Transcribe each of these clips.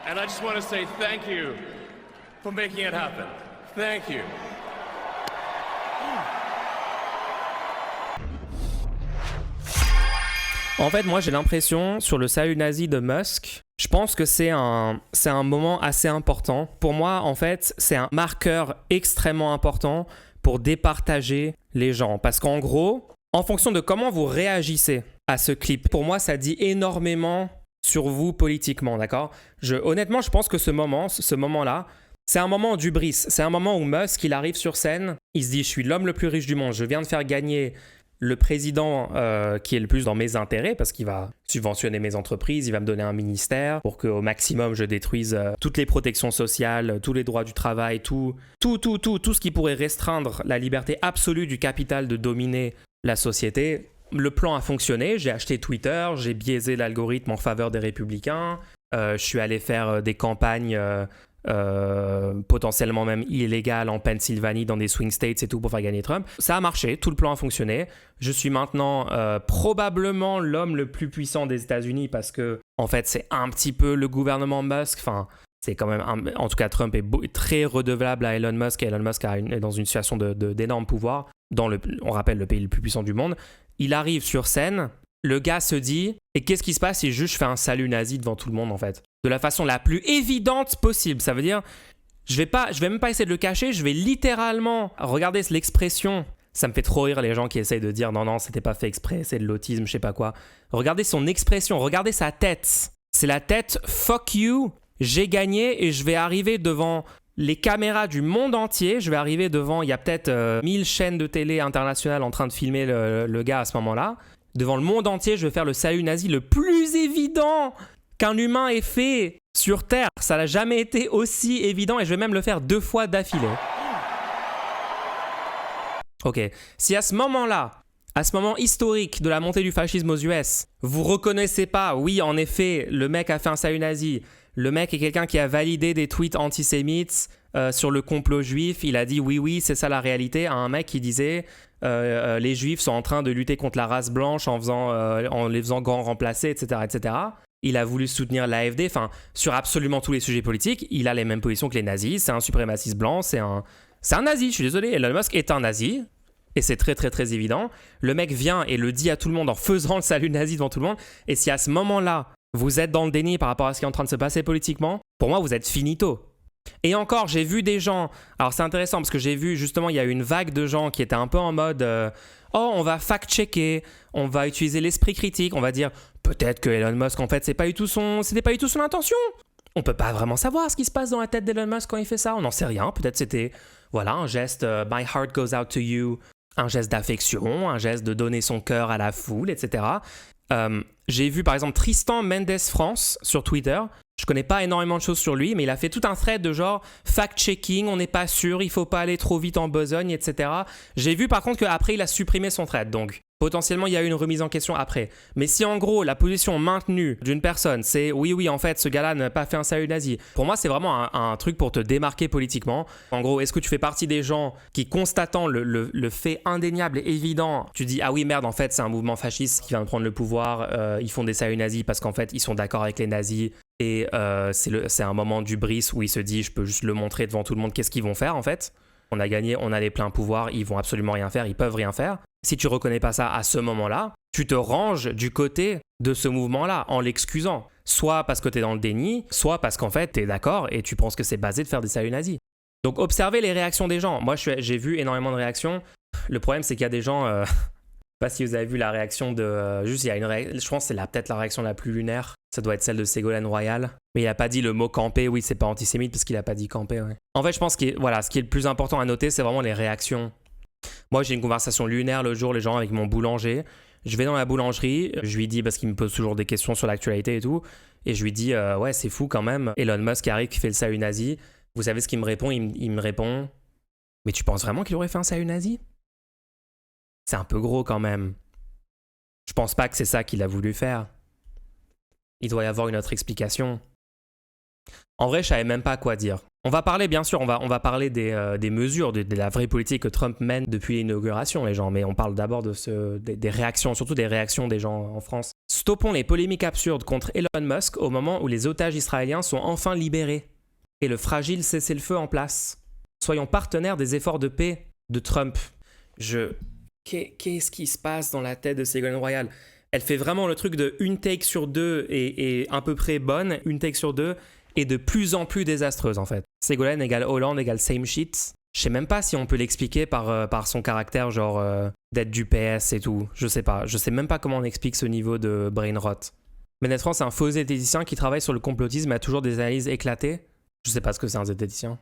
And I just want to say thank you for making it happen. Thank you. En fait, moi, j'ai l'impression, sur le salut nazi de Musk, je pense que c'est un moment assez important. Pour moi, en fait, c'est un marqueur extrêmement important pour départager les gens. Parce qu'en gros, en fonction de comment vous réagissez à ce clip, pour moi, ça dit énormément sur vous politiquement, d'accord ? Honnêtement, je pense que ce moment-là, c'est un moment d'hubris. C'est un moment où Musk, il arrive sur scène, il se dit « Je suis l'homme le plus riche du monde, je viens de faire gagner le président qui est le plus dans mes intérêts parce qu'il va subventionner mes entreprises, il va me donner un ministère pour qu'au maximum je détruise toutes les protections sociales, tous les droits du travail, tout ce qui pourrait restreindre la liberté absolue du capital de dominer la société. Le plan a fonctionné, j'ai acheté Twitter, j'ai biaisé l'algorithme en faveur des républicains, je suis allé faire des campagnes potentiellement même illégales en Pennsylvanie dans des swing states et tout pour faire gagner Trump. Ça a marché, tout le plan a fonctionné. Je suis maintenant probablement l'homme le plus puissant des États-Unis parce que en fait c'est un petit peu le gouvernement Musk. Enfin, c'est quand même en tout cas Trump est très redevable à Elon Musk et Elon Musk est dans une situation d'énorme pouvoir dans on rappelle le pays le plus puissant du monde. Il arrive sur scène. Le gars se dit, et qu'est-ce qui se passe si juste je fais un salut nazi devant tout le monde en fait ? De la façon la plus évidente possible. Ça veut dire, je vais même pas essayer de le cacher, je vais littéralement regarder l'expression. Ça me fait trop rire les gens qui essayent de dire non, c'était pas fait exprès, c'est de l'autisme, je sais pas quoi. Regardez son expression, regardez sa tête. C'est la tête, fuck you, j'ai gagné et je vais arriver devant les caméras du monde entier. Je vais arriver devant, il y a peut-être 1000 chaînes de télé internationales en train de filmer le gars à ce moment-là. Devant le monde entier, je vais faire le salut nazi le plus évident qu'un humain ait fait sur Terre. Ça n'a jamais été aussi évident et je vais même le faire 2 fois d'affilée. Ok, si à ce moment-là, à ce moment historique de la montée du fascisme aux US, vous reconnaissez pas, oui, en effet, le mec a fait un salut nazi, le mec est quelqu'un qui a validé des tweets antisémites sur le complot juif, il a dit oui, c'est ça la réalité, à un mec qui disait... les juifs sont en train de lutter contre la race blanche en les faisant grands remplacés, etc. Il a voulu soutenir l'AfD, enfin, sur absolument tous les sujets politiques, il a les mêmes positions que les nazis, c'est un suprémaciste blanc, c'est un nazi, je suis désolé, Elon Musk est un nazi, et c'est très très très évident. Le mec vient et le dit à tout le monde en faisant le salut nazi devant tout le monde, et si à ce moment-là, vous êtes dans le déni par rapport à ce qui est en train de se passer politiquement, pour moi, vous êtes finito. Et encore, j'ai vu des gens, alors c'est intéressant parce que j'ai vu justement, il y a eu une vague de gens qui étaient un peu en mode on va fact-checker, on va utiliser l'esprit critique, on va dire peut-être que Elon Musk en fait c'était pas du tout son intention. On peut pas vraiment savoir ce qui se passe dans la tête d'Elon Musk quand il fait ça, on n'en sait rien, peut-être c'était un geste my heart goes out to you, un geste d'affection, un geste de donner son cœur à la foule, etc. J'ai vu par exemple Tristan Mendes France sur Twitter. Je connais pas énormément de choses sur lui, mais il a fait tout un thread de genre fact-checking, on n'est pas sûr, il faut pas aller trop vite en besogne, etc. J'ai vu par contre qu'après il a supprimé son thread, donc potentiellement il y a eu une remise en question après. Mais si en gros la position maintenue d'une personne c'est oui en fait ce gars-là n'a pas fait un salut nazi, pour moi c'est vraiment un truc pour te démarquer politiquement. En gros, est-ce que tu fais partie des gens qui constatant le fait indéniable et évident, tu dis ah oui merde en fait c'est un mouvement fasciste qui vient de prendre le pouvoir, ils font des saluts nazis parce qu'en fait ils sont d'accord avec les nazis. Et c'est un moment d'hubris où il se dit je peux juste le montrer devant tout le monde, qu'est-ce qu'ils vont faire en fait, on a gagné, on a les pleins pouvoirs, ils vont absolument rien faire, ils peuvent rien faire. Si tu reconnais pas ça à ce moment-là, tu te ranges du côté de ce mouvement-là en l'excusant, soit parce que t'es dans le déni, soit parce qu'en fait t'es d'accord et tu penses que c'est basé de faire des saluts nazis. Donc observez les réactions des gens. Moi j'ai vu énormément de réactions. Le problème c'est qu'il y a des gens je sais pas si vous avez vu la réaction de... il y a je pense que c'est peut-être la réaction la plus lunaire. Ça doit être celle de Ségolène Royal. Mais il a pas dit le mot camper. Oui, c'est pas antisémite parce qu'il a pas dit camper. Ouais. En fait, je pense que ce qui est le plus important à noter, c'est vraiment les réactions. Moi, j'ai une conversation lunaire le jour, les gens avec mon boulanger. Je vais dans la boulangerie. Je lui dis, parce qu'il me pose toujours des questions sur l'actualité et tout. Et je lui dis, ouais, c'est fou quand même. Elon Musk arrive qui fait le salut nazi. Vous savez ce qu'il me répond ? Il me répond, mais tu penses vraiment qu'il aurait fait un salut nazi ? C'est un peu gros quand même. Je pense pas que c'est ça qu'il a voulu faire. Il doit y avoir une autre explication. En vrai, je savais même pas quoi dire. On va parler, bien sûr, on va parler des mesures, de la vraie politique que Trump mène depuis l'inauguration, les gens. Mais on parle d'abord des réactions, surtout des réactions des gens en France. Stoppons les polémiques absurdes contre Elon Musk au moment où les otages israéliens sont enfin libérés et le fragile cessez-le-feu en place. Soyons partenaires des efforts de paix de Trump. Qu'est-ce qui se passe dans la tête de Ségolène Royal? Elle fait vraiment le truc de une take sur deux et à peu près bonne, une take sur deux, et de plus en plus désastreuse en fait. Ségolène égale Hollande égale same shit. Je sais même pas si on peut l'expliquer par son caractère genre d'être du PS et tout. Je sais pas. Je sais même pas comment on explique ce niveau de brain rot. Mais honnêtement, c'est un faux zététicien qui travaille sur le complotisme et a toujours des analyses éclatées. Je sais pas ce que c'est un zététicien.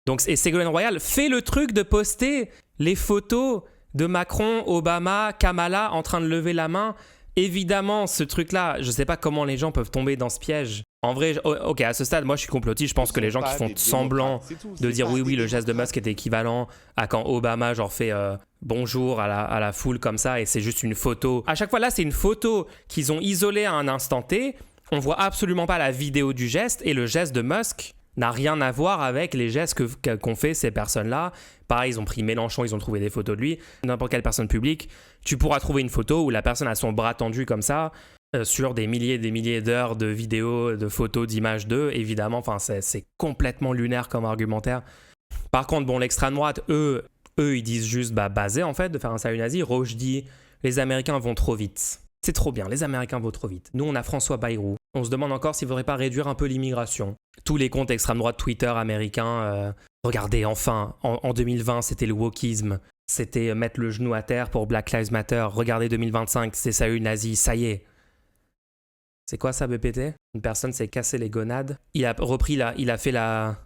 Donc, et Ségolène Royal fait le truc de poster les photos de Macron, Obama, Kamala en train de lever la main. Évidemment, ce truc-là, je sais pas comment les gens peuvent tomber dans ce piège. En vrai, ok, à ce stade, moi je suis complotiste. Je pense que les gens qui font semblant de dire oui, le geste de Musk est équivalent à quand Obama genre fait bonjour à la foule comme ça et c'est juste une photo. À chaque fois, là, c'est une photo qu'ils ont isolée à un instant T. On voit absolument pas la vidéo du geste et le geste de Musk n'a rien à voir avec les gestes qu'ont fait ces personnes-là. Pareil, ils ont pris Mélenchon, ils ont trouvé des photos de lui. N'importe quelle personne publique, tu pourras trouver une photo où la personne a son bras tendu comme ça, sur des milliers d'heures de vidéos, de photos, d'images d'eux. Évidemment, c'est complètement lunaire comme argumentaire. Par contre, bon, l'extrême droite, eux, ils disent juste basé en fait de faire un salut nazi. Roche dit les Américains vont trop vite. C'est trop bien, les Américains vont trop vite. Nous, on a François Bayrou. On se demande encore s'il ne faudrait pas réduire un peu l'immigration. Tous les comptes extrême droite Twitter américains, regardez, enfin, en 2020, c'était le wokisme. C'était mettre le genou à terre pour Black Lives Matter. Regardez 2025, c'est salut nazi, ça y est. C'est quoi ça, BPT? Une personne s'est cassé les gonades. Il a repris il a fait la...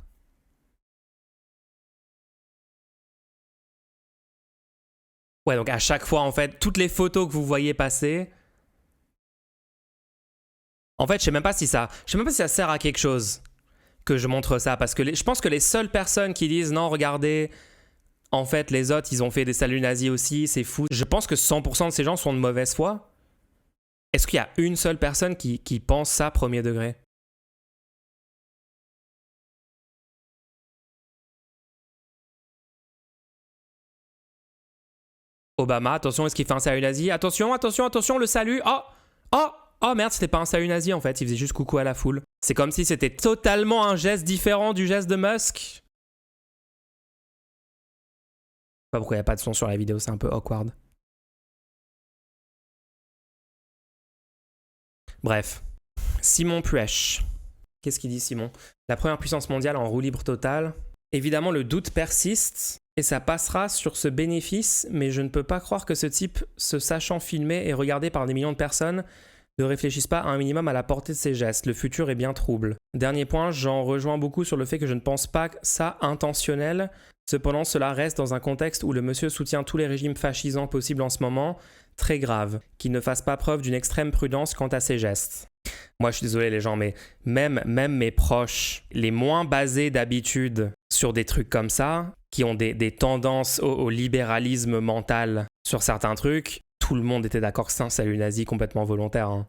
Ouais, donc à chaque fois, en fait, toutes les photos que vous voyez passer... En fait, je sais même pas si ça sert à quelque chose que je montre ça, parce que je pense que les seules personnes qui disent non, regardez, en fait, les autres, ils ont fait des saluts nazis aussi, c'est fou. Je pense que 100% de ces gens sont de mauvaise foi. Est-ce qu'il y a une seule personne qui pense ça premier degré? Obama, attention, est-ce qu'il fait un salut nazi? Attention, le salut. Oh merde, c'était pas un salut nazi en fait, il faisait juste coucou à la foule. C'est comme si c'était totalement un geste différent du geste de Musk. Je sais pas pourquoi il n'y a pas de son sur la vidéo, c'est un peu awkward. Bref. Simon Puech. Qu'est-ce qu'il dit Simon? La première puissance mondiale en roue libre totale. Évidemment, le doute persiste et ça passera sur ce bénéfice, mais je ne peux pas croire que ce type, se sachant filmé et regardé par des millions de personnes, ne réfléchissent pas un minimum à la portée de ses gestes. Le futur est bien trouble. Dernier point, j'en rejoins beaucoup sur le fait que je ne pense pas ça intentionnel. Cependant, cela reste dans un contexte où le monsieur soutient tous les régimes fascisants possibles en ce moment. Très grave, qu'il ne fasse pas preuve d'une extrême prudence quant à ses gestes. Moi, je suis désolé les gens, mais même mes proches, les moins basés d'habitude sur des trucs comme ça, qui ont des tendances au libéralisme mental sur certains trucs, tout le monde était d'accord que c'est un salut nazi complètement volontaire. Hein.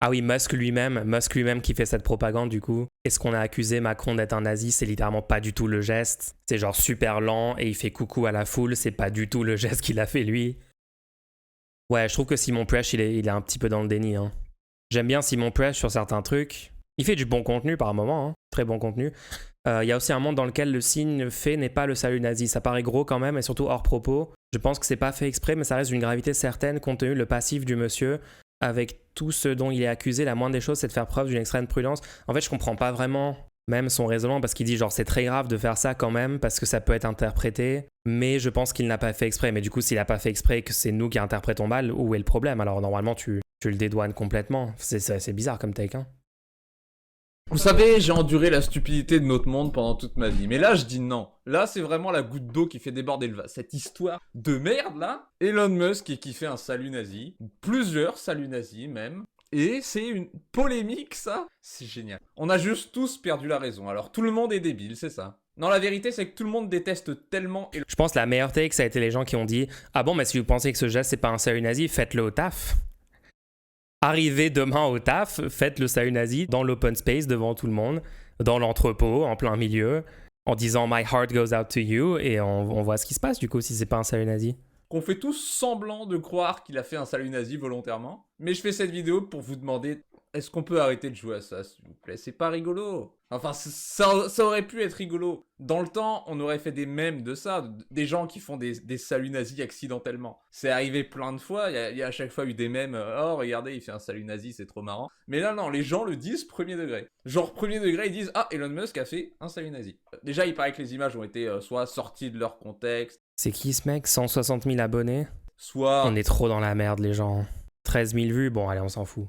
Ah oui, Musk lui-même qui fait cette propagande du coup. Est-ce qu'on a accusé Macron d'être un nazi? C'est littéralement pas du tout le geste. C'est genre super lent et il fait coucou à la foule. C'est pas du tout le geste qu'il a fait lui. Ouais, je trouve que Simon Puech, il est un petit peu dans le déni. Hein. J'aime bien Simon Puech sur certains trucs. Il fait du bon contenu par moment, hein. Très bon contenu. Il y a aussi un monde dans lequel le signe fait n'est pas le salut nazi. Ça paraît gros quand même et surtout hors propos. Je pense que c'est pas fait exprès, mais ça reste d'une gravité certaine compte tenu le passif du monsieur. Avec tout ce dont il est accusé, la moindre des choses, c'est de faire preuve d'une extrême prudence. En fait, je comprends pas vraiment même son raisonnement parce qu'il dit genre c'est très grave de faire ça quand même parce que ça peut être interprété. Mais je pense qu'il n'a pas fait exprès. Mais du coup, s'il n'a pas fait exprès et que c'est nous qui interprétons mal, où est le problème? Alors normalement, tu le dédouanes complètement. C'est bizarre comme take, hein. Vous savez, j'ai enduré la stupidité de notre monde pendant toute ma vie. Mais là, je dis non. Là, c'est vraiment la goutte d'eau qui fait déborder le vase. Cette histoire de merde, là. Elon Musk qui fait un salut nazi. Plusieurs saluts nazis, même. Et c'est une polémique, ça. C'est génial. On a juste tous perdu la raison. Alors, tout le monde est débile, c'est ça. Non, la vérité, c'est que tout le monde déteste tellement... Je pense que la meilleure take, ça a été les gens qui ont dit « Ah bon, mais si vous pensez que ce geste, c'est pas un salut nazi, faites-le au taf. » Arrivez demain au taf, faites le salut nazi dans l'open space devant tout le monde, dans l'entrepôt, en plein milieu, en disant My heart goes out to you, et on voit ce qui se passe du coup si c'est pas un salut nazi. Qu'on fait tous semblant de croire qu'il a fait un salut nazi volontairement. Mais je fais cette vidéo pour vous demander, est-ce qu'on peut arrêter de jouer à ça, s'il vous plaît? C'est pas rigolo. Enfin, ça aurait pu être rigolo. Dans le temps, on aurait fait des mèmes de ça, des gens qui font des saluts nazis accidentellement. C'est arrivé plein de fois, il y a à chaque fois eu des mèmes, oh regardez, il fait un salut nazi, c'est trop marrant. Mais là, non, les gens le disent premier degré. Genre, premier degré, ils disent, ah, Elon Musk a fait un salut nazi. Déjà, il paraît que les images ont été soit sorties de leur contexte. C'est qui ce mec? 160 000 abonnés? Soit... On est trop dans la merde, les gens. 13 000 vues, bon, allez, on s'en fout.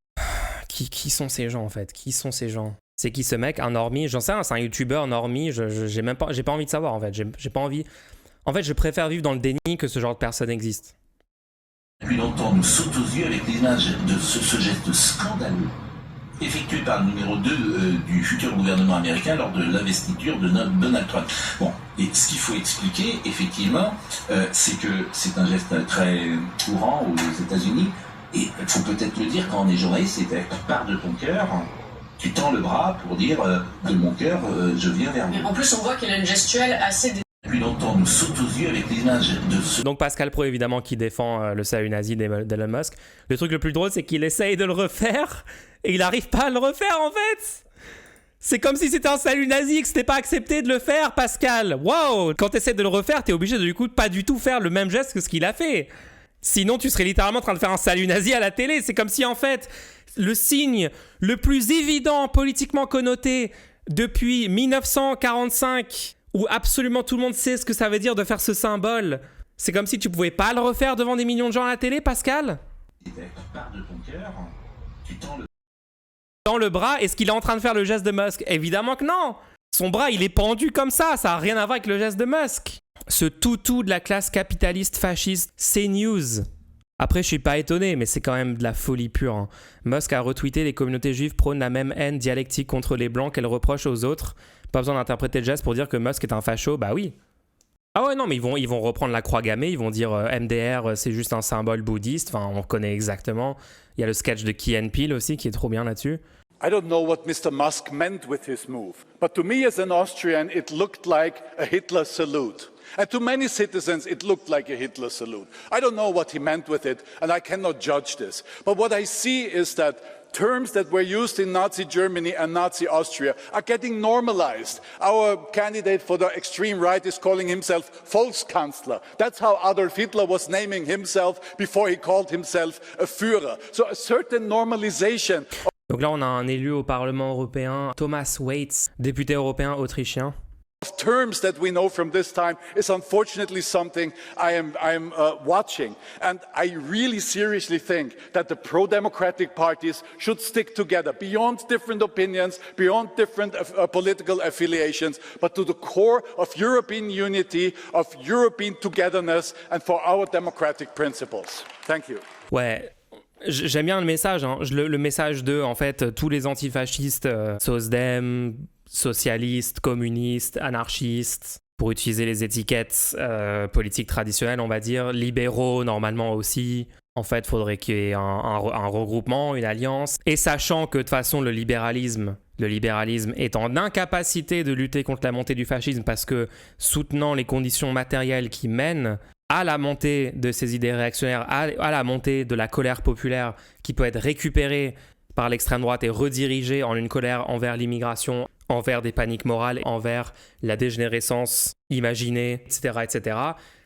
Qui sont ces gens, en fait? Qui sont ces gens? C'est qui ce mec? Un normie? J'en sais rien, c'est un youtubeur normie, j'ai pas envie de savoir, en fait. J'ai pas envie... En fait, je préfère vivre dans le déni que ce genre de personne existe. Depuis longtemps, nous saute aux yeux avec l'image de ce geste scandaleux effectué par le numéro 2 du futur gouvernement américain lors de l'investiture de Donald Trump. Bon, et ce qu'il faut expliquer, effectivement, c'est que c'est un geste très courant aux États-Unis, et il faut peut-être le dire quand on est journaliste, c'est avec part de ton cœur, tu tends le bras pour dire de mon cœur, je viens vers vous. En plus, on voit qu'il a une gestuelle assez... Depuis longtemps, nous saute aux yeux avec l'image de ce... Donc Pascal Pro, évidemment, qui défend le salut nazi d'Elon Musk. Le truc le plus drôle, c'est qu'il essaye de le refaire et il n'arrive pas à le refaire, en fait. C'est comme si c'était un salut nazi et que c'était pas accepté de le faire, Pascal. Waouh! Quand tu essaies de le refaire, t'es obligé de, du coup, pas du tout faire le même geste que ce qu'il a fait. Sinon, tu serais littéralement en train de faire un salut nazi à la télé. C'est comme si, en fait, le signe le plus évident, politiquement connoté, depuis 1945... où absolument tout le monde sait ce que ça veut dire de faire ce symbole. C'est comme si tu pouvais pas le refaire devant des millions de gens à la télé, Pascal? Part de ton cœur, tu tends le... Dans le bras, est-ce qu'il est en train de faire le geste de Musk? Évidemment que non. Son bras, il est pendu comme ça a rien à voir avec le geste de Musk. Ce toutou de la classe capitaliste fasciste, c'est news. Après, je suis pas étonné, mais c'est quand même de la folie pure. Hein. Musk a retweeté les communautés juives prônent la même haine dialectique contre les blancs qu'elles reprochent aux autres. Pas besoin d'interpréter le geste pour dire que Musk est un facho, bah oui. Ah ouais, non, mais ils vont reprendre la croix gammée, ils vont dire MDR, c'est juste un symbole bouddhiste. Enfin, on reconnaît exactement. Il y a le sketch de Key and Peele aussi qui est trop bien là-dessus. I don't know what Mr. Musk meant with his move, but to me as an Austrian, it looked like a Hitler salute. And to many citizens, it looked like a Hitler salute. I don't know what he meant with it, and I cannot judge this. But what I see is that terms that were used in Nazi Germany and Nazi Austria are getting normalized. Our candidate for the extreme right is calling himself Volkskanzler. That's how Adolf Hitler was naming himself before he called himself a Führer. So a certain normalization. Donc là, on a un élu au Parlement européen, Thomas Waitz, député européen autrichien. Of terms that we know from this time is unfortunately something I am watching, and I really seriously think that the pro-democratic parties should stick together beyond different opinions, beyond different political affiliations, but to the core of European unity, of European togetherness, and for our democratic principles. Thank you. Ouais. J'aime bien le message, hein. Le message de, en fait, tous les antifascistes, SOSDEM, socialistes, communistes, anarchistes, pour utiliser les étiquettes politiques traditionnelles, on va dire, libéraux normalement aussi. En fait, il faudrait qu'il y ait un regroupement, une alliance. Et sachant que de toute façon, le libéralisme est en incapacité de lutter contre la montée du fascisme parce que soutenant les conditions matérielles qui mènent à la montée de ces idées réactionnaires, à la montée de la colère populaire qui peut être récupérée par l'extrême droite et redirigée en une colère envers l'immigration, envers des paniques morales, envers la dégénérescence imaginée, etc., etc.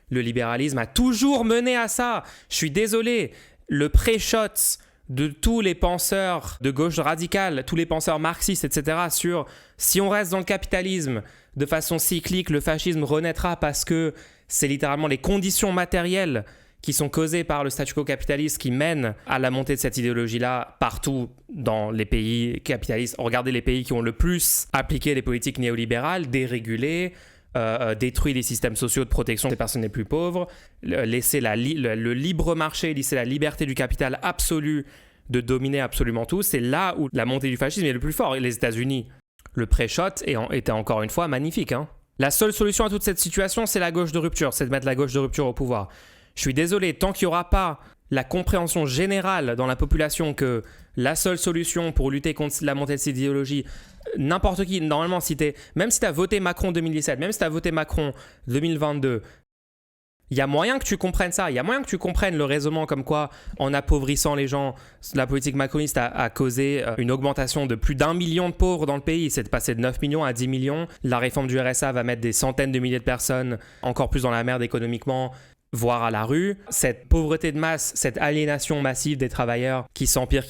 Le libéralisme a toujours mené à ça. Je suis désolé, le pré-shot de tous les penseurs de gauche radicale, tous les penseurs marxistes, etc., sur si on reste dans le capitalisme de façon cyclique, le fascisme renaîtra parce que c'est littéralement les conditions matérielles qui sont causées par le statu quo capitaliste qui mènent à la montée de cette idéologie-là partout dans les pays capitalistes. Regardez les pays qui ont le plus appliqué les politiques néolibérales, dérégulé, détruit les systèmes sociaux de protection des personnes les plus pauvres, laisser le libre marché, laisser la liberté du capital absolue de dominer absolument tout. C'est là où la montée du fascisme est le plus fort. Et les États-Unis, le pré-shot était encore une fois magnifique, hein. La seule solution à toute cette situation, c'est la gauche de rupture, c'est de mettre la gauche de rupture au pouvoir. Je suis désolé, tant qu'il n'y aura pas la compréhension générale dans la population que la seule solution pour lutter contre la montée de cette idéologie, n'importe qui, normalement, même si tu as voté Macron 2017, même si tu as voté Macron 2022, il y a moyen que tu comprennes ça. Il y a moyen que tu comprennes le raisonnement comme quoi, en appauvrissant les gens, la politique macroniste a causé une augmentation de plus d'1 million de pauvres dans le pays. C'est de passer de 9 millions à 10 millions. La réforme du RSA va mettre des centaines de milliers de personnes encore plus dans la merde économiquement, voire à la rue. Cette pauvreté de masse, cette aliénation massive des travailleurs qui s'empire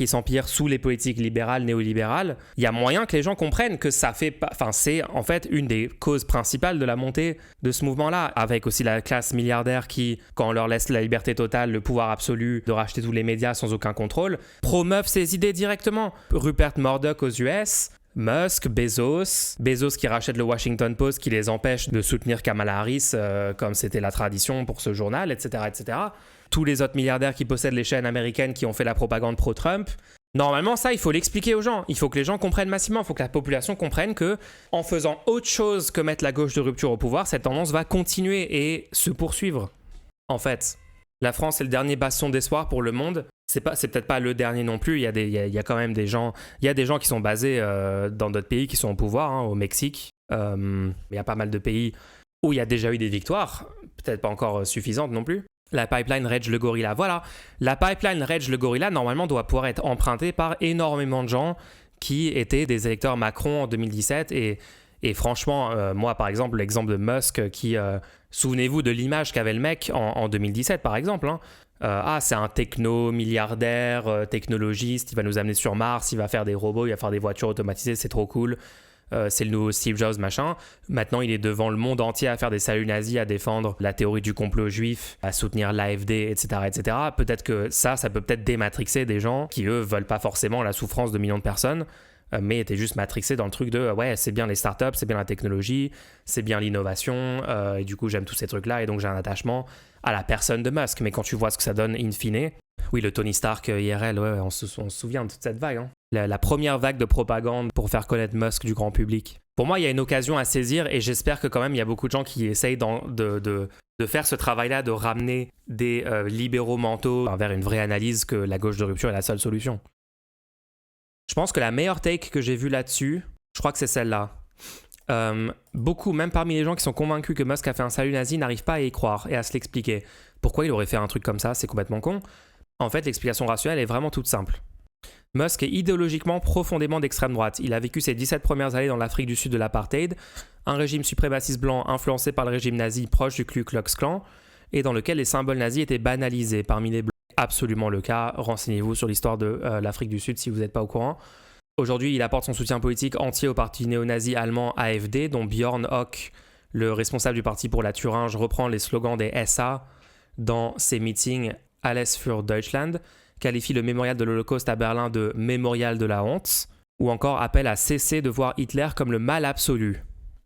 sous les politiques libérales, néolibérales, il y a moyen que les gens comprennent que ça fait pas... Enfin, c'est en fait une des causes principales de la montée de ce mouvement-là, avec aussi la classe milliardaire qui, quand on leur laisse la liberté totale, le pouvoir absolu de racheter tous les médias sans aucun contrôle, promeuvent ces idées directement. Rupert Murdoch aux US... Musk, Bezos qui rachète le Washington Post, qui les empêche de soutenir Kamala Harris comme c'était la tradition pour ce journal, etc., etc. Tous les autres milliardaires qui possèdent les chaînes américaines qui ont fait la propagande pro-Trump. Normalement, ça, il faut l'expliquer aux gens. Il faut que les gens comprennent massivement. Il faut que la population comprenne que, en faisant autre chose que mettre la gauche de rupture au pouvoir, cette tendance va continuer et se poursuivre. En fait, la France est le dernier bastion d'espoir pour le monde. C'est peut-être pas le dernier non plus. Il y a quand même des gens. Il y a des gens qui sont basés dans d'autres pays qui sont au pouvoir, hein, au Mexique. Il y a pas mal de pays où il y a déjà eu des victoires, peut-être pas encore suffisantes non plus. La pipeline Reg le Gorilla. Voilà, la pipeline Reg le Gorilla normalement doit pouvoir être empruntée par énormément de gens qui étaient des électeurs Macron en 2017 et franchement, moi par exemple, l'exemple de Musk qui, souvenez-vous de l'image qu'avait le mec en 2017 par exemple, hein. C'est un techno-milliardaire, technologiste, il va nous amener sur Mars, il va faire des robots, il va faire des voitures automatisées, c'est trop cool. C'est le nouveau Steve Jobs, machin. Maintenant, il est devant le monde entier à faire des saluts nazis, à défendre la théorie du complot juif, à soutenir l'AfD, etc., etc. Peut-être que ça peut peut-être dématrixer des gens qui, eux, veulent pas forcément la souffrance de millions de personnes, mais étaient juste matrixés dans le truc de ouais, c'est bien les startups, c'est bien la technologie, c'est bien l'innovation, et du coup, j'aime tous ces trucs-là, et donc j'ai un attachement à la personne de Musk. Mais quand tu vois ce que ça donne in fine, oui, le Tony Stark IRL, ouais, on se souvient de toute cette vague, hein. La première vague de propagande pour faire connaître Musk du grand public. Pour moi, il y a une occasion à saisir et j'espère que quand même, il y a beaucoup de gens qui essayent de faire ce travail-là, de ramener des libéraux mentaux vers une vraie analyse que la gauche de rupture est la seule solution. Je pense que la meilleure take que j'ai vue là-dessus, je crois que c'est celle-là. Beaucoup, même parmi les gens qui sont convaincus que Musk a fait un salut nazi, n'arrivent pas à y croire et à se l'expliquer. Pourquoi il aurait fait un truc comme ça? C'est complètement con. En fait, l'explication rationnelle est vraiment toute simple. Musk est idéologiquement profondément d'extrême droite. Il a vécu ses 17 premières années dans l'Afrique du Sud de l'apartheid, un régime suprémaciste blanc influencé par le régime nazi proche du Ku Klux Klan, et dans lequel les symboles nazis étaient banalisés parmi les blancs. Absolument le cas. Renseignez-vous sur l'histoire de l'Afrique du Sud si vous n'êtes pas au courant. Aujourd'hui, il apporte son soutien politique entier au parti néo-nazi allemand AfD, dont Björn Höcke, le responsable du parti pour la Thuringe, reprend les slogans des SA dans ses meetings Alles für Deutschland, qualifie le mémorial de l'Holocauste à Berlin de mémorial de la honte, ou encore appelle à cesser de voir Hitler comme le mal absolu.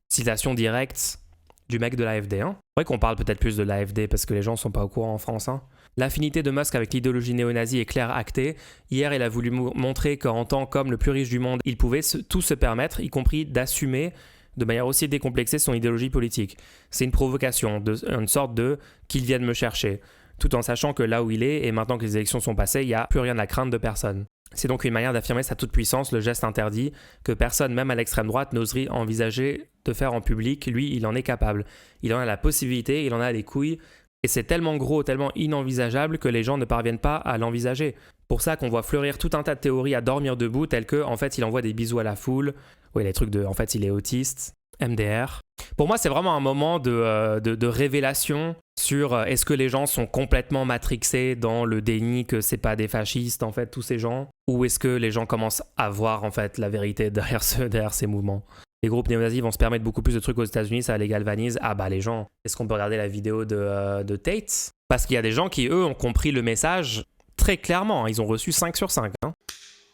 Citation directe du mec de l'AfD. Hein. C'est vrai qu'on parle peut-être plus de l'AfD parce que les gens sont pas au courant en France. Hein. L'affinité de Musk avec l'idéologie néo-nazie est claire, actée. Hier, il a voulu montrer qu'en tant qu'homme le plus riche du monde, il pouvait tout se permettre, y compris d'assumer de manière aussi décomplexée son idéologie politique. C'est une provocation, une sorte de « qu'il vienne me chercher », tout en sachant que là où il est, et maintenant que les élections sont passées, il n'y a plus rien à craindre de personne. C'est donc une manière d'affirmer sa toute-puissance, le geste interdit, que personne, même à l'extrême droite, n'oserait envisager de faire en public. Lui, il en est capable. Il en a la possibilité, il en a les couilles, et c'est tellement gros, tellement inenvisageable que les gens ne parviennent pas à l'envisager. Pour ça qu'on voit fleurir tout un tas de théories à dormir debout, telles que, en fait, il envoie des bisous à la foule, oui, les trucs de, en fait, il est autiste, MDR. Pour moi, c'est vraiment un moment de révélation sur est-ce que les gens sont complètement matrixés dans le déni que c'est pas des fascistes, en fait, tous ces gens, ou est-ce que les gens commencent à voir, en fait, la vérité derrière ces mouvements. Les groupes néo-nazis vont se permettre beaucoup plus de trucs aux États-Unis, ça les galvanise. Ah bah les gens, est-ce qu'on peut regarder la vidéo de Tate? Parce qu'il y a des gens qui, eux, ont compris le message très clairement. Ils ont reçu 5 sur 5. Hein.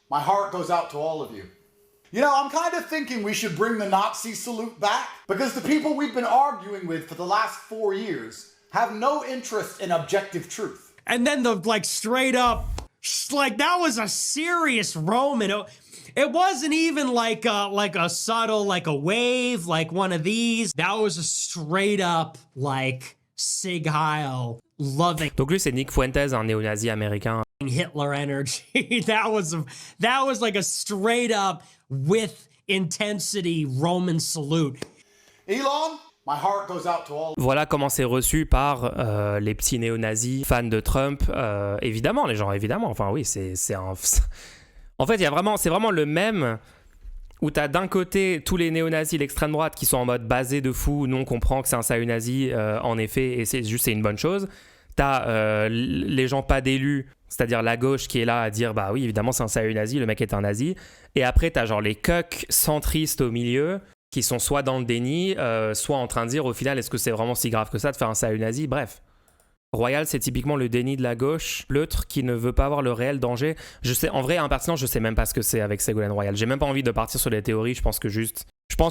My heart goes out to all of you. You know, I'm kind of thinking we should bring the Nazi salute back because the people we've been arguing with for the last 4 years have no interest in objective truth. And then the straight up, that was a serious Roman. It wasn't even like a subtle, like a wave, like one of these. That was a straight up, Sieg Heil, loving Donc lui, c'est Nick Fuentes, un néo-nazi américain. Hitler energy. that was like a straight up with intensity Roman salute. Elon, my heart goes out to all. Voilà comment c'est reçu par les petits néo-nazis fans de Trump. Évidemment, les gens, évidemment. Enfin oui, c'est un... En fait, c'est vraiment le même où t'as d'un côté tous les néo-nazis, l'extrême droite, qui sont en mode basé de fou. Nous, on comprend que c'est un salut nazi, en effet, et c'est une bonne chose. T'as les gens pas d'élus, c'est-à-dire la gauche qui est là à dire bah oui, évidemment, c'est un salut nazi, le mec est un nazi. Et après, t'as genre les cucks centristes au milieu qui sont soit dans le déni, soit en train de dire au final, est-ce que c'est vraiment si grave que ça de faire un salut nazi? Bref. Royal, c'est typiquement le déni de la gauche, l'eutre qui ne veut pas avoir le réel danger. Je sais, en vrai, impertinent, je sais même pas ce que c'est avec Ségolène Royal. J'ai même pas envie de partir sur les théories, je pense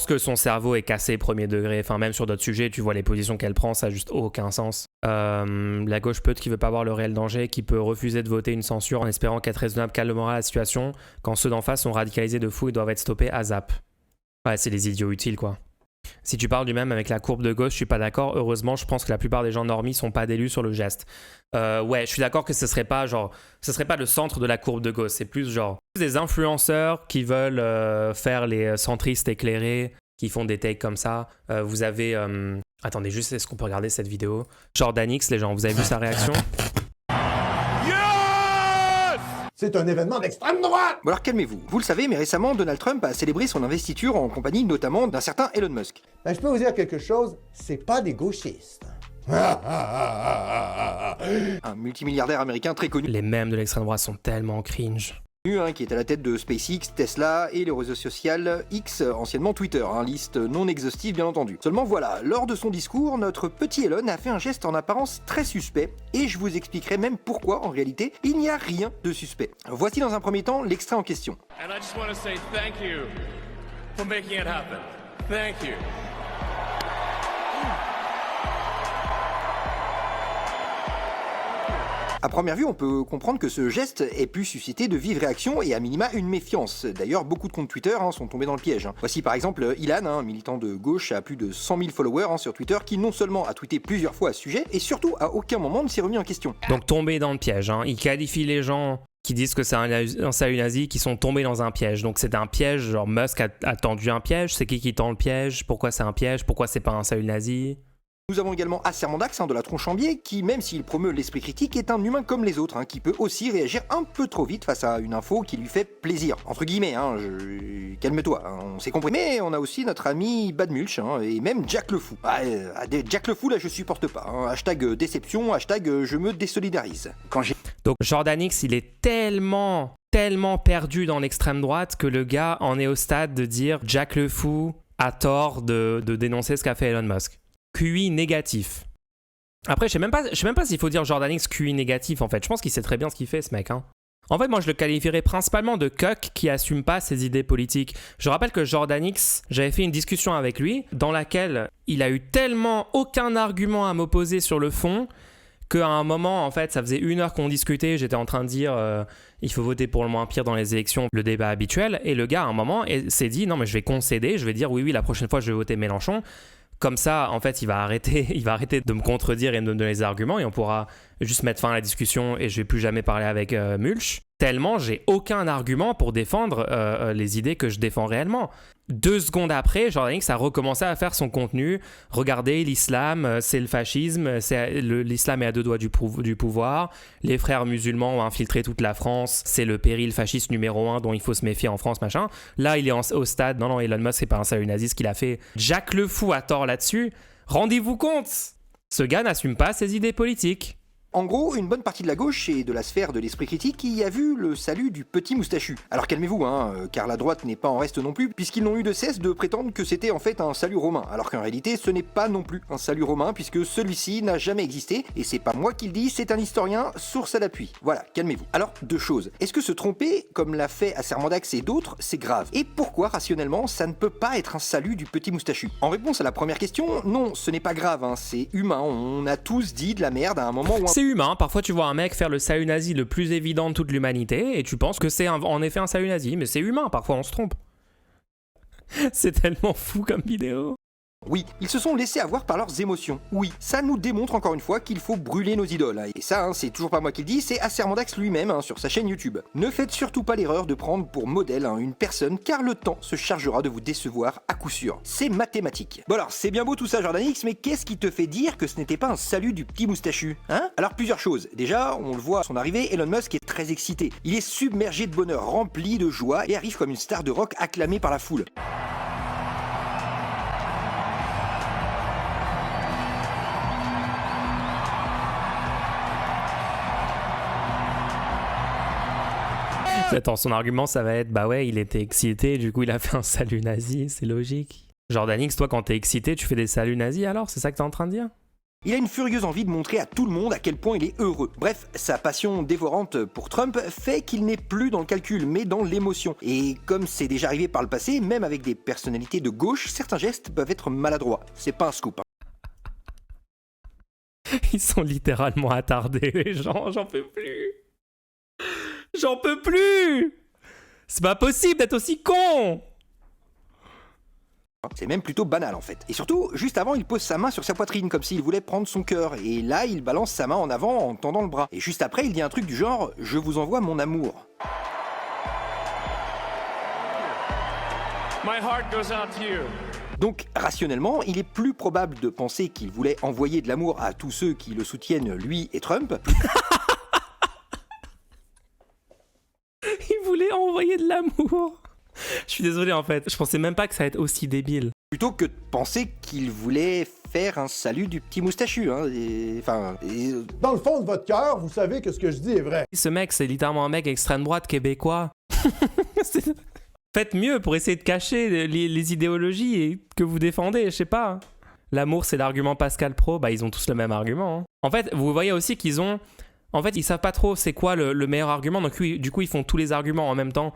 que son cerveau est cassé premier degré. Enfin, même sur d'autres sujets, tu vois les positions qu'elle prend, ça n'a juste aucun sens. La gauche peut qui veut pas avoir le réel danger, qui peut refuser de voter une censure en espérant qu'être raisonnable calmera la situation, quand ceux d'en face sont radicalisés de fou et doivent être stoppés à zap. Ouais, c'est les idiots utiles, quoi. Si tu parles du même avec la courbe de gauche, je suis pas d'accord. Heureusement, je pense que la plupart des gens normies sont pas d'élus sur le geste. Ouais, je suis d'accord que ce serait pas le centre de la courbe de gauche. C'est plus genre des influenceurs qui veulent faire les centristes éclairés, qui font des takes comme ça. Vous avez... Attendez, juste, est-ce qu'on peut regarder cette vidéo? Jordan X, les gens, vous avez vu sa réaction? C'est un événement d'extrême droite! Bon alors calmez-vous. Vous le savez, mais récemment, Donald Trump a célébré son investiture en compagnie notamment d'un certain Elon Musk. Ben, je peux vous dire quelque chose, c'est pas des gauchistes. Un multimilliardaire américain très connu. Les mèmes de l'extrême droite sont tellement cringe. Qui est à la tête de SpaceX, Tesla et le réseau social X, anciennement Twitter, liste non exhaustive bien entendu. Seulement voilà, lors de son discours, notre petit Elon a fait un geste en apparence très suspect, et je vous expliquerai même pourquoi en réalité il n'y a rien de suspect. Voici dans un premier temps l'extrait en question. And I just want to say thank you for making it happen. Thank you. À première vue, on peut comprendre que ce geste ait pu susciter de vives réactions et à minima une méfiance. D'ailleurs, beaucoup de comptes Twitter sont tombés dans le piège. Voici par exemple Ilan, un militant de gauche à plus de 100 000 followers sur Twitter, qui non seulement a tweeté plusieurs fois à ce sujet, et surtout à aucun moment ne s'est remis en question. Donc tombé dans le piège, il qualifie les gens qui disent que c'est un salut nazi qui sont tombés dans un piège. Donc c'est un piège, genre Musk a tendu un piège, c'est qui tend le piège, pourquoi c'est un piège, pourquoi c'est pas un salut nazi? Nous avons également Assermandax de la tronche en biais, qui même s'il promeut l'esprit critique est un humain comme les autres, qui peut aussi réagir un peu trop vite face à une info qui lui fait plaisir. Entre guillemets, calme-toi, on s'est compris. Mais on a aussi notre ami Badmulch, et même Jack le Fou. Jack le Fou là je supporte pas, hashtag déception, hashtag je me désolidarise. Donc Jordan X, il est tellement perdu dans l'extrême droite que le gars en est au stade de dire Jack le Fou a tort de dénoncer ce qu'a fait Elon Musk. QI négatif. Après, je sais même pas s'il faut dire Jordan X QI négatif en fait. Je pense qu'il sait très bien ce qu'il fait ce mec. En fait, moi je le qualifierais principalement de cuck qui assume pas ses idées politiques. Je rappelle que Jordan X, j'avais fait une discussion avec lui dans laquelle il a eu tellement aucun argument à m'opposer sur le fond qu'à un moment, en fait, ça faisait 1 heure qu'on discutait, j'étais en train de dire il faut voter pour le moins pire dans les élections, le débat habituel, et le gars à un moment s'est dit non mais je vais concéder, je vais dire oui la prochaine fois je vais voter Mélenchon. Comme ça, en fait, il va arrêter de me contredire et de me donner les arguments et on pourra juste mettre fin à la discussion et je vais plus jamais parler avec Mulch. Tellement j'ai aucun argument pour défendre les idées que je défends réellement. 2 secondes après, Jordan X a recommencé à faire son contenu. Regardez, l'islam, c'est le fascisme, l'islam est à 2 doigts du pouvoir. Les frères musulmans ont infiltré toute la France, c'est le péril fasciste numéro 1 dont il faut se méfier en France, machin. Là, il est au stade, non, Elon Musk, c'est pas un salut nazi ce qu'il a fait. Jack le Fou a tort là-dessus. Rendez-vous compte, ce gars n'assume pas ses idées politiques. En gros, une bonne partie de la gauche et de la sphère de l'esprit critique y a vu le salut du petit moustachu. Alors calmez-vous, car la droite n'est pas en reste non plus, puisqu'ils n'ont eu de cesse de prétendre que c'était en fait un salut romain, alors qu'en réalité ce n'est pas non plus un salut romain, puisque celui-ci n'a jamais existé, et c'est pas moi qui le dis, c'est un historien, source à l'appui. Voilà, calmez-vous. Alors, 2 choses. Est-ce que se tromper, comme l'a fait Assermandax et d'autres, c'est grave? Et pourquoi, rationnellement, ça ne peut pas être un salut du petit moustachu? En réponse à la première question, non, ce n'est pas grave, c'est humain, on a tous dit de la merde à un moment ou un... C'est humain, parfois tu vois un mec faire le salut nazi le plus évident de toute l'humanité et tu penses que c'est en effet un salut nazi, mais c'est humain, parfois on se trompe. C'est tellement fou comme vidéo. Oui, ils se sont laissés avoir par leurs émotions. Oui, ça nous démontre encore une fois qu'il faut brûler nos idoles. Et ça, c'est toujours pas moi qui le dis, c'est Assermandax lui-même sur sa chaîne YouTube. Ne faites surtout pas l'erreur de prendre pour modèle une personne, car le temps se chargera de vous décevoir à coup sûr. C'est mathématique. Bon alors, c'est bien beau tout ça Jordan X, mais qu'est-ce qui te fait dire que ce n'était pas un salut du petit moustachu, hein? Alors plusieurs choses. Déjà, on le voit à son arrivée, Elon Musk est très excité. Il est submergé de bonheur, rempli de joie, et arrive comme une star de rock acclamée par la foule. Attends, son argument, ça va être, bah ouais, il était excité, du coup il a fait un salut nazi, c'est logique. Jordan X, toi quand t'es excité, tu fais des saluts nazis alors? C'est ça que t'es en train de dire? Il a une furieuse envie de montrer à tout le monde à quel point il est heureux. Bref, sa passion dévorante pour Trump fait qu'il n'est plus dans le calcul, mais dans l'émotion. Et comme c'est déjà arrivé par le passé, même avec des personnalités de gauche, certains gestes peuvent être maladroits. C'est pas un scoop. Ils sont littéralement attardés, les gens, j'en peux plus. J'en peux plus! C'est pas possible d'être aussi con! C'est même plutôt banal en fait. Et surtout, juste avant, il pose sa main sur sa poitrine comme s'il voulait prendre son cœur. Et là, il balance sa main en avant en tendant le bras. Et juste après, il dit un truc du genre « Je vous envoie mon amour ». My heart goes out to you. Donc, rationnellement, il est plus probable de penser qu'il voulait envoyer de l'amour à tous ceux qui le soutiennent, lui et Trump. Il voulait envoyer de l'amour. Je suis désolé en fait, je pensais même pas que ça allait être aussi débile. Plutôt que de penser qu'il voulait faire un salut du petit moustachu, Dans le fond de votre cœur, vous savez que ce que je dis est vrai. Ce mec, c'est littéralement un mec extrême droite québécois. Faites mieux pour essayer de cacher les idéologies que vous défendez, je sais pas. L'amour, c'est l'argument Pascal Pro, bah ils ont tous le même argument. En fait, vous voyez aussi qu'ils ont... En fait, ils savent pas trop c'est quoi le meilleur argument, donc du coup, ils font tous les arguments en même temps.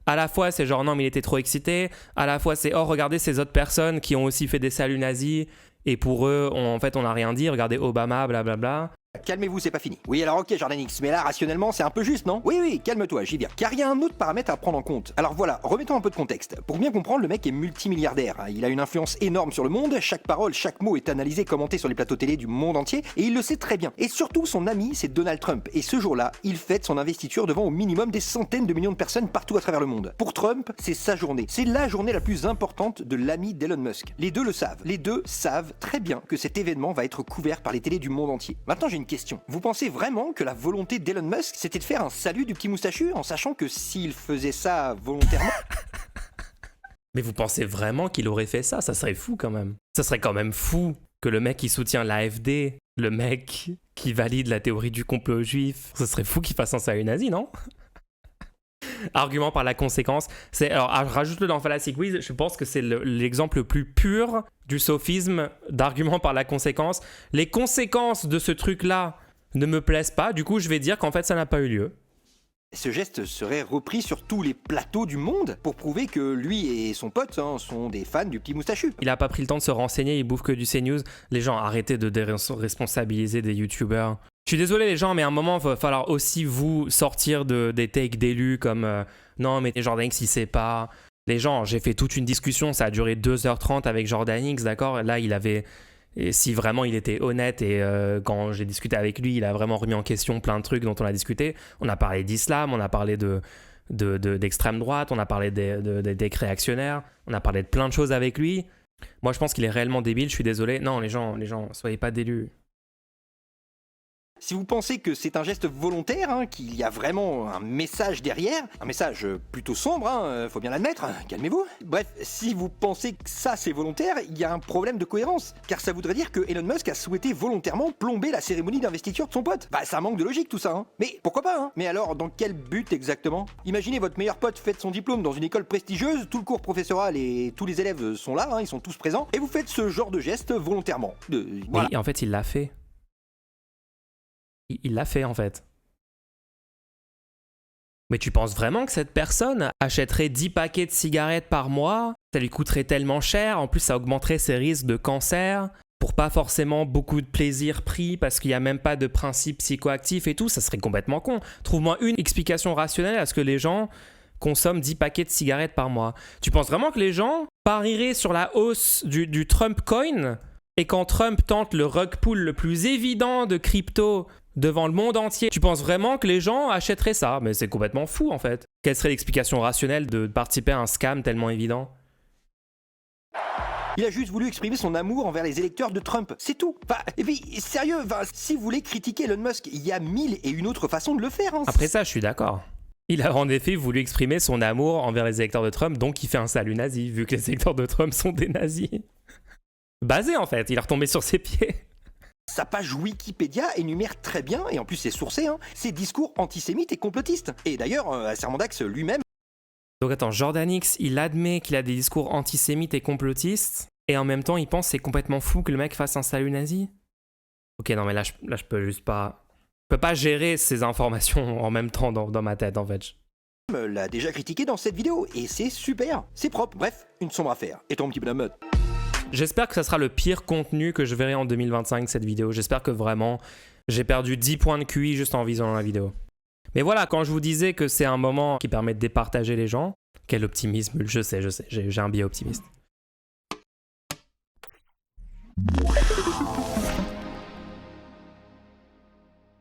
À la fois, c'est genre non, mais il était trop excité. À la fois, c'est oh, regardez ces autres personnes qui ont aussi fait des saluts nazis. Et pour eux, en fait, on n'a rien dit. Regardez Obama, blablabla. Calmez-vous, c'est pas fini. Oui, alors ok, Jordan X, mais là, rationnellement, c'est un peu juste, non? Oui, calme-toi, j'y viens. Car il y a un autre paramètre à prendre en compte. Alors voilà, remettons un peu de contexte. Pour bien comprendre, le mec est multimilliardaire. Il a une influence énorme sur le monde, chaque parole, chaque mot est analysé, commenté sur les plateaux télé du monde entier, et il le sait très bien. Et surtout, son ami, c'est Donald Trump. Et ce jour-là, il fête son investiture devant au minimum des centaines de millions de personnes partout à travers le monde. Pour Trump, c'est sa journée. C'est la journée la plus importante de l'ami d'Elon Musk. Les deux le savent. Les deux savent très bien que cet événement va être couvert par les télés du monde entier. Maintenant, j'ai une question. Vous pensez vraiment que la volonté d'Elon Musk, c'était de faire un salut du petit moustachu, en sachant que s'il faisait ça volontairement... Mais vous pensez vraiment qu'il aurait fait ça? Ça serait fou quand même. Ça serait quand même fou que le mec qui soutient l'AfD, le mec qui valide la théorie du complot juif, ça serait fou qu'il fasse un salut nazi, non? Argument par la conséquence. Alors, rajoute-le dans Fallacy Quiz, je pense que c'est l'exemple le plus pur du sophisme d'argument par la conséquence. Les conséquences de ce truc-là ne me plaisent pas, du coup je vais dire qu'en fait ça n'a pas eu lieu. Ce geste serait repris sur tous les plateaux du monde pour prouver que lui et son pote sont des fans du petit moustachu. Il a pas pris le temps de se renseigner, il bouffe que du CNews. Les gens, arrêtez de déresponsabiliser des youtubeurs. Je suis désolé les gens, mais à un moment, il va falloir aussi vous sortir des takes d'élus comme non mais Jordan X il sait pas. Les gens, j'ai fait toute une discussion, ça a duré 2h30 avec Jordan X, d'accord? Là il avait... Et si vraiment il était honnête et quand j'ai discuté avec lui, il a vraiment remis en question plein de trucs dont on a discuté. On a parlé d'islam, on a parlé d'extrême droite, on a parlé des réactionnaires, on a parlé de plein de choses avec lui. Moi je pense qu'il est réellement débile, je suis désolé. Non les gens, soyez pas d'élus. Si vous pensez que c'est un geste volontaire, qu'il y a vraiment un message derrière, un message plutôt sombre, faut bien l'admettre, calmez-vous. Bref, si vous pensez que ça c'est volontaire, il y a un problème de cohérence, car ça voudrait dire que Elon Musk a souhaité volontairement plomber la cérémonie d'investiture de son pote. Bah ça manque de logique tout ça, Mais pourquoi pas, Mais alors, dans quel but exactement? Imaginez votre meilleur pote fête son diplôme dans une école prestigieuse, tout le cours professoral et tous les élèves sont là, ils sont tous présents, et vous faites ce genre de geste volontairement. Voilà. Et en fait il l'a fait. Il l'a fait en fait. Mais tu penses vraiment que cette personne achèterait 10 paquets de cigarettes par mois? Ça lui coûterait tellement cher, en plus ça augmenterait ses risques de cancer, pour pas forcément beaucoup de plaisir pris, parce qu'il n'y a même pas de principe psychoactif et tout, ça serait complètement con. Trouve-moi une explication rationnelle à ce que les gens consomment 10 paquets de cigarettes par mois. Tu penses vraiment que les gens parierait sur la hausse du Trump coin, et quand Trump tente le rug pull le plus évident de crypto devant le monde entier, tu penses vraiment que les gens achèteraient ça? Mais c'est complètement fou en fait. Quelle serait l'explication rationnelle de participer à un scam tellement évident? Il a juste voulu exprimer son amour envers les électeurs de Trump, c'est tout. Enfin, et puis, sérieux, si vous voulez critiquer Elon Musk, il y a 1001 autres façons de le faire. Hein. Après ça, je suis d'accord. Il a en effet voulu exprimer son amour envers les électeurs de Trump, donc il fait un salut nazi, vu que les électeurs de Trump sont des nazis. Basé en fait, il est retombé sur ses pieds. Sa page Wikipédia énumère très bien, et en plus c'est sourcé, hein, ses discours antisémites et complotistes. Et d'ailleurs, Sermondax lui-même... Donc attends, Jordan X, il admet qu'il a des discours antisémites et complotistes, et en même temps il pense que c'est complètement fou que le mec fasse un salut nazi. Ok, non mais là je peux juste pas... Je peux pas gérer ces informations en même temps dans ma tête en fait. l'a déjà critiqué dans cette vidéo, et c'est super, c'est propre, bref, une sombre affaire. Et ton petit peu la mode. J'espère que ça sera le pire contenu que je verrai en 2025, cette vidéo. J'espère que vraiment, j'ai perdu 10 points de QI juste en visionnant la vidéo. Mais voilà, quand je vous disais que c'est un moment qui permet de départager les gens, quel optimisme, je sais, j'ai un biais optimiste.